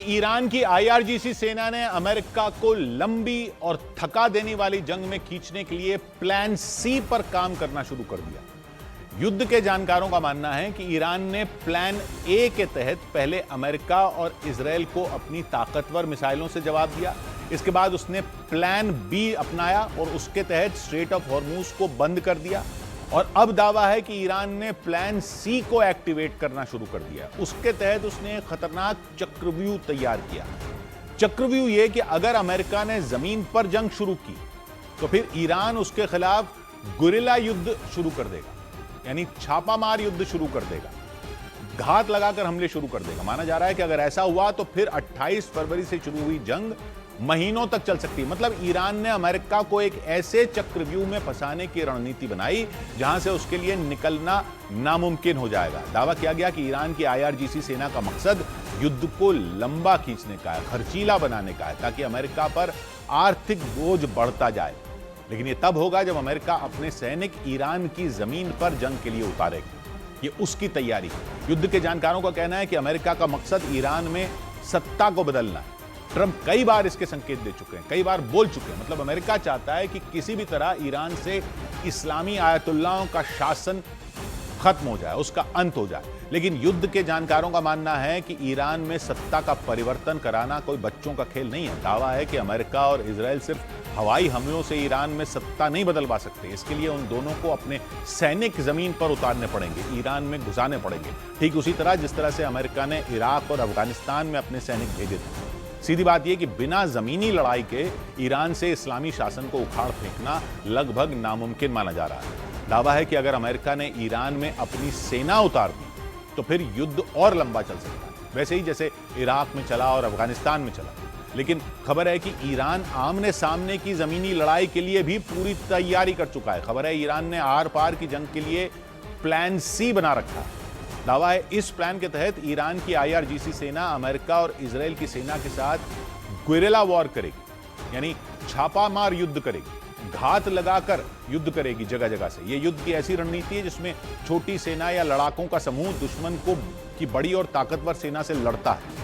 Iran की IRGC सेना ने अमेरिका को लंबी और थका देने वाली जंग में खींचने के लिए प्लान सी पर काम करना शुरू कर दिया। युद्ध के जानकारों का मानना है कि ईरान ने प्लान ए के तहत पहले अमेरिका और इजरायल को अपनी ताकतवर मिसाइलों से जवाब दिया। इसके बाद उसने प्लान बी अपनाया और उसके तहत स्ट्रेट ऑफ हॉर्मूज को बंद कर दिया। और अब दावा है कि ईरान ने प्लान सी को एक्टिवेट करना शुरू कर दिया। उसके तहत उसने एक खतरनाक चक्रव्यूह तैयार किया। चक्रव्यूह यह कि अगर अमेरिका ने जमीन पर जंग शुरू की तो फिर ईरान उसके खिलाफ गुरिल्ला युद्ध शुरू कर देगा, यानी छापामार युद्ध शुरू कर देगा, घात लगाकर हमले शुरू कर देगा। माना जा रहा है कि अगर ऐसा हुआ तो फिर 28 फरवरी से शुरू हुई जंग महीनों तक चल सकती है। मतलब ईरान ने अमेरिका को एक ऐसे चक्रव्यूह में फंसाने की रणनीति बनाई जहां से उसके लिए निकलना नामुमकिन हो जाएगा। दावा किया गया कि ईरान की आईआरजीसी सेना का मकसद युद्ध को लंबा खींचने का है, खर्चीला बनाने का है, ताकि अमेरिका पर आर्थिक बोझ बढ़ता जाए। लेकिन यह तब होगा जब अमेरिका अपने सैनिक ईरान की जमीन पर जंग के लिए उतारेगा। ये उसकी तैयारी है। युद्ध के जानकारों का कहना है कि अमेरिका का मकसद ईरान में सत्ता को बदलना है। ट्रंप कई बार इसके संकेत दे चुके हैं, कई बार बोल चुके हैं। मतलब अमेरिका चाहता है कि किसी भी तरह ईरान से इस्लामी आयतुल्लाहों का शासन खत्म हो जाए, उसका अंत हो जाए। लेकिन युद्ध के जानकारों का मानना है कि ईरान में सत्ता का परिवर्तन कराना कोई बच्चों का खेल नहीं है। दावा है कि अमेरिका और इजरायल सिर्फ हवाई हमलों से ईरान में सत्ता नहीं बदलवा सकते। इसके लिए उन दोनों को अपने सैनिक जमीन पर उतारने पड़ेंगे, ईरान में घुसाने पड़ेंगे, ठीक उसी तरह जिस तरह से अमेरिका ने इराक और अफगानिस्तान में अपने सैनिक भेजे थे। सीधी बात यह कि बिना जमीनी लड़ाई के ईरान से इस्लामी शासन को उखाड़ फेंकना लगभग नामुमकिन माना जा रहा है। दावा है कि अगर अमेरिका ने ईरान में अपनी सेना उतार दी तो फिर युद्ध और लंबा चल सकता है, वैसे ही जैसे इराक में चला और अफगानिस्तान में चला। लेकिन खबर है कि ईरान आमने सामने की जमीनी लड़ाई के लिए भी पूरी तैयारी कर चुका है। खबर है ईरान ने आर पार की जंग के लिए प्लान सी बना रखा है। दावा है इस प्लान के तहत ईरान की आईआरजीसी सेना अमेरिका और इजरायल की सेना के साथ गुरिल्ला वॉर करेगी, यानी छापामार युद्ध करेगी, घात लगाकर युद्ध करेगी जगह जगह से। यह युद्ध की ऐसी रणनीति है जिसमें छोटी सेना या लड़ाकों का समूह दुश्मन की बड़ी और ताकतवर सेना से लड़ता है,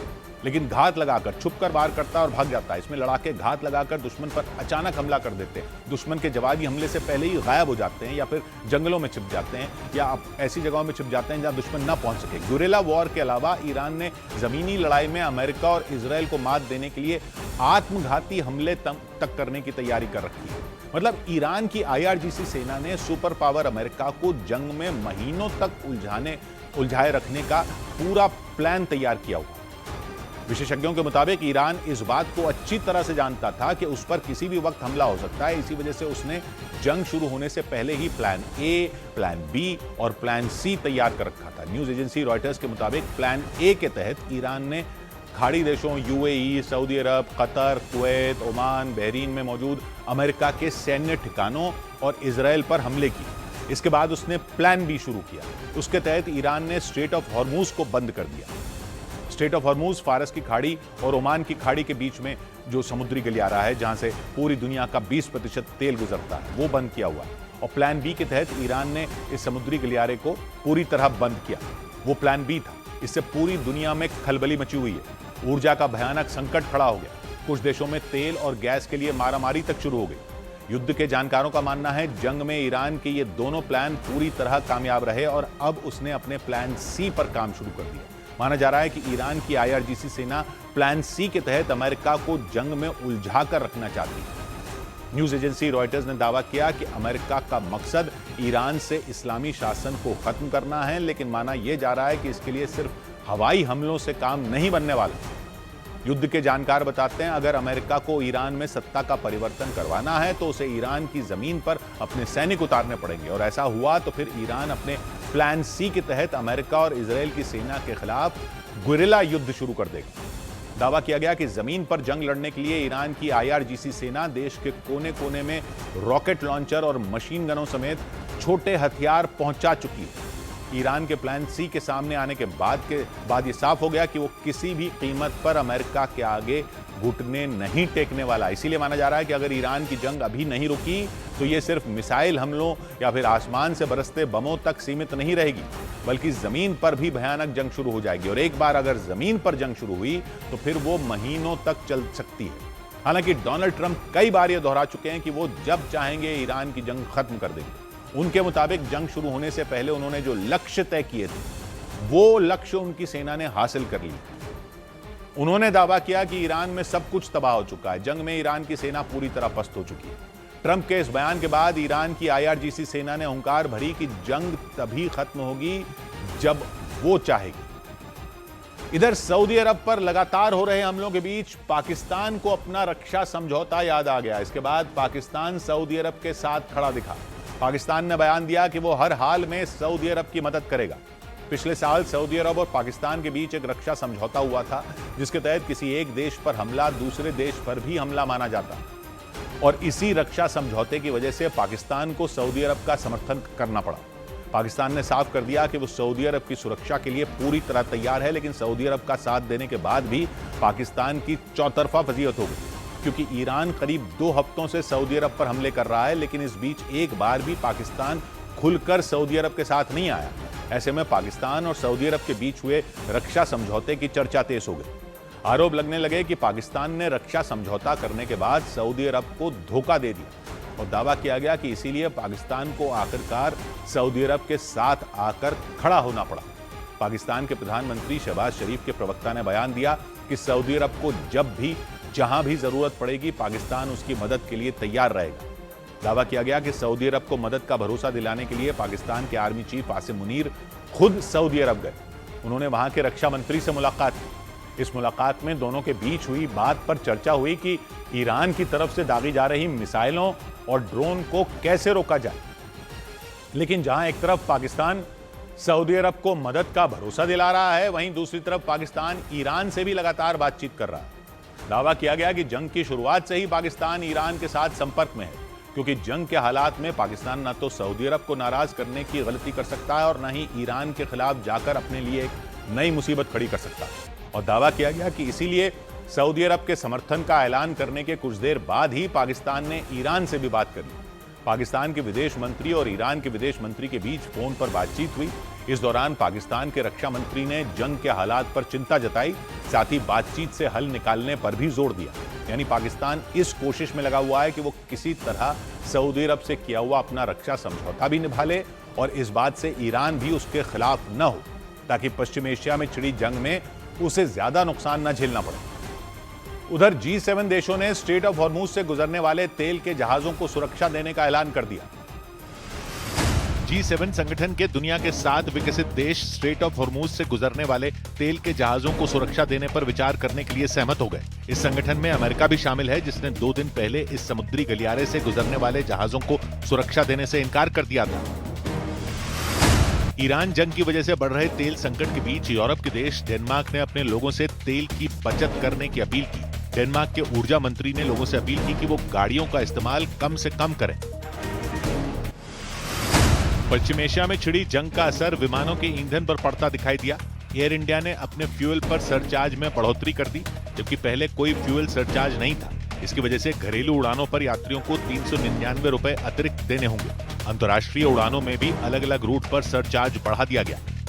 लेकिन घात लगाकर, छुपकर वार करता है और भाग जाता है। इसमें लड़ाके घात लगाकर दुश्मन पर अचानक हमला कर देते हैं, दुश्मन के जवाबी हमले से पहले ही गायब हो जाते हैं, या फिर जंगलों में छिप जाते हैं, या ऐसी जगहों में छिप जाते हैं जहां दुश्मन ना पहुंच सके। गुरिल्ला वॉर के अलावा ईरान ने जमीनी लड़ाई में अमेरिका और इजरायल को मात देने के लिए आत्मघाती हमले तक करने की तैयारी कर रखी है। मतलब ईरान की आईआरजीसी सेना ने सुपर पावर अमेरिका को जंग में महीनों तक उलझाए रखने का पूरा प्लान तैयार किया हुआ। विशेषज्ञों के मुताबिक ईरान इस बात को अच्छी तरह से जानता था कि उस पर किसी भी वक्त हमला हो सकता है। इसी वजह से उसने जंग शुरू होने से पहले ही प्लान ए, प्लान बी और प्लान सी तैयार कर रखा था। न्यूज एजेंसी रॉयटर्स के मुताबिक प्लान ए के तहत ईरान ने खाड़ी देशों यूएई, सऊदी अरब, कतर, कुवैत, ओमान, बहरीन में मौजूद अमेरिका के सैन्य ठिकानों और इजरायल पर हमले किए। इसके बाद उसने प्लान बी शुरू किया। उसके तहत ईरान ने स्ट्रेट ऑफ हॉर्मूज को बंद कर दिया। स्ट्रेट ऑफ हॉर्मूज फारस की खाड़ी और ओमान की खाड़ी के बीच में जो समुद्री गलियारा है, जहां से पूरी दुनिया का 20% तेल गुजरता है, वो बंद किया हुआ है। और प्लान बी के तहत ईरान ने इस समुद्री गलियारे को पूरी तरह बंद किया। वो प्लान बी था। इससे पूरी दुनिया में खलबली मची हुई है। ऊर्जा का भयानक संकट खड़ा हो गया। कुछ देशों में तेल और गैस के लिए मारामारी तक शुरू हो गई। युद्ध के जानकारों का मानना है जंग में ईरान के ये दोनों प्लान पूरी तरह कामयाब रहे और अब उसने अपने प्लान सी पर काम शुरू कर दिया। माना जा रहा है कि ईरान की आईआरजीसी सेना प्लान सी के तहत अमेरिका को जंग में उलझा कर रखना चाहती है। न्यूज एजेंसी रॉयटर्स ने दावा किया कि अमेरिका का मकसद ईरान से इस्लामी शासन को खत्म करना है, लेकिन माना यह जा रहा है कि इसके लिए सिर्फ हवाई हमलों से काम नहीं बनने वाला। युद्ध के जानकार बताते हैं अगर अमेरिका को ईरान में सत्ता का परिवर्तन करवाना है तो उसे ईरान की जमीन पर अपने सैनिक उतारने पड़ेंगे, और ऐसा हुआ तो फिर ईरान अपने प्लान सी के तहत अमेरिका और इजरायल की सेना के खिलाफ गुरिल्ला युद्ध शुरू कर देगा। दावा किया गया कि जमीन पर जंग लड़ने के लिए ईरान की आईआरजीसी सेना देश के कोने कोने में रॉकेट लॉन्चर और मशीन गनों समेत छोटे हथियार पहुंचा चुकी है। ईरान के प्लान सी के सामने आने के बाद ये साफ हो गया कि वो किसी भी कीमत पर अमेरिका के आगे घुटने नहीं टेकने वाला। इसीलिए माना जा रहा है कि अगर ईरान की जंग अभी नहीं रुकी तो ये सिर्फ मिसाइल हमलों या फिर आसमान से बरसते बमों तक सीमित नहीं रहेगी, बल्कि जमीन पर भी भयानक जंग शुरू हो जाएगी। और एक बार अगर जमीन पर जंग शुरू हुई तो फिर वो महीनों तक चल सकती है। हालांकि डोनाल्ड ट्रंप कई बार ये दोहरा चुके हैं कि वो जब चाहेंगे ईरान की जंग खत्म कर देंगे। उनके मुताबिक जंग शुरू होने से पहले उन्होंने जो लक्ष्य तय किए थे वो लक्ष्य उनकी सेना ने हासिल कर लिए। उन्होंने दावा किया कि ईरान में सब कुछ तबाह हो चुका है, जंग में ईरान की सेना पूरी तरह पस्त हो चुकी है। ट्रंप के इस बयान के बाद ईरान की IRGC सेना ने हुंकार भरी कि जंग तभी खत्म होगी जब वो चाहेगी। इधर सऊदी अरब पर लगातार हो रहे हमलों के बीच पाकिस्तान को अपना रक्षा समझौता याद आ गया। इसके बाद पाकिस्तान सऊदी अरब के साथ खड़ा दिखा। पाकिस्तान ने बयान दिया कि वो हर हाल में सऊदी अरब की मदद करेगा। पिछले साल सऊदी अरब और पाकिस्तान के बीच एक रक्षा समझौता हुआ था, जिसके तहत किसी एक देश पर हमला दूसरे देश पर भी हमला माना जाता, और इसी रक्षा समझौते की वजह से पाकिस्तान को सऊदी अरब का समर्थन करना पड़ा। पाकिस्तान ने साफ कर दिया कि वो सऊदी अरब की सुरक्षा के लिए पूरी तरह तैयार है, लेकिन सऊदी अरब का साथ देने के बाद भी पाकिस्तान की चौतरफा फजीहत हो गई, क्योंकि ईरान करीब 2 हफ्तों से सऊदी अरब पर हमले कर रहा है, लेकिन इस बीच एक बार भी पाकिस्तान खुलकर सऊदी अरब के साथ नहीं आया। ऐसे में पाकिस्तान और सऊदी अरब के बीच हुए रक्षा समझौते की चर्चा तेज हो गई। आरोप लगने लगे कि पाकिस्तान ने रक्षा समझौता करने के बाद सऊदी अरब को धोखा दे दिया, और दावा किया गया कि इसीलिए पाकिस्तान को आखिरकार सऊदी अरब के साथ आकर खड़ा होना पड़ा। पाकिस्तान के प्रधानमंत्री शहबाज शरीफ के प्रवक्ता ने बयान दिया कि सऊदी अरब को जब भी जहां भी जरूरत पड़ेगी पाकिस्तान उसकी मदद के लिए तैयार रहेगा। दावा किया गया कि सऊदी अरब को मदद का भरोसा दिलाने के लिए पाकिस्तान के आर्मी चीफ आसिम मुनीर खुद सऊदी अरब गए। उन्होंने वहां के रक्षा मंत्री से मुलाकात की। इस मुलाकात में दोनों के बीच हुई बात पर चर्चा हुई कि ईरान की तरफ से दागी जा रही मिसाइलों और ड्रोन को कैसे रोका जाए। लेकिन जहां एक तरफ पाकिस्तान सऊदी अरब को मदद का भरोसा दिला रहा है, वहीं दूसरी तरफ पाकिस्तान ईरान से भी लगातार बातचीत कर रहा है। दावा किया गया कि जंग की शुरुआत से ही पाकिस्तान ईरान के साथ संपर्क में है, क्योंकि जंग के हालात में पाकिस्तान न तो सऊदी अरब को नाराज करने की गलती कर सकता है और न ही ईरान के खिलाफ जाकर अपने लिए एक नई मुसीबत खड़ी कर सकता है। और दावा किया गया कि इसीलिए सऊदी अरब के समर्थन का ऐलान करने के कुछ देर बाद ही पाकिस्तान ने ईरान से भी बात कर ली। पाकिस्तान के विदेश मंत्री और ईरान के विदेश मंत्री के बीच फोन पर बातचीत हुई। इस दौरान पाकिस्तान के रक्षा मंत्री ने जंग के हालात पर चिंता जताई, साथ ही बातचीत से हल निकालने पर भी जोर दिया। यानी पाकिस्तान इस कोशिश में लगा हुआ है कि वो किसी तरह सऊदी अरब से किया हुआ अपना रक्षा समझौता भी निभा ले और इस बात से ईरान भी उसके खिलाफ न हो, ताकि पश्चिम एशिया में छिड़ी जंग में उसे ज्यादा नुकसान न झेलना पड़े। उधर G7 देशों ने स्ट्रेट ऑफ हॉर्मूज से गुजरने वाले तेल के जहाजों को सुरक्षा देने का ऐलान कर दिया। G7 संगठन के दुनिया के 7 विकसित देश स्ट्रेट ऑफ हॉर्मूज से गुजरने वाले तेल के जहाजों को सुरक्षा देने पर विचार करने के लिए सहमत हो गए। इस संगठन में अमेरिका भी शामिल है, जिसने 2 दिन पहले इस समुद्री गलियारे से गुजरने वाले जहाजों को सुरक्षा देने से इनकार कर दिया था। ईरान जंग की वजह से बढ़ रहे तेल संकट के बीच यूरोप के देश डेनमार्क ने अपने लोगों से तेल की बचत करने की अपील की। डेनमार्क के ऊर्जा मंत्री ने लोगों से अपील की कि वो गाड़ियों का इस्तेमाल कम से कम करें। पश्चिम एशिया में छिड़ी जंग का असर विमानों के ईंधन पर पड़ता दिखाई दिया। एयर इंडिया ने अपने फ्यूल पर सरचार्ज में बढ़ोतरी कर दी, जबकि पहले कोई फ्यूल सरचार्ज नहीं था। इसकी वजह से घरेलू उड़ानों पर यात्रियों को 399 रुपए अतिरिक्त देने होंगे। अंतर्राष्ट्रीय उड़ानों में भी अलग अलग रूट पर सरचार्ज बढ़ा दिया गया।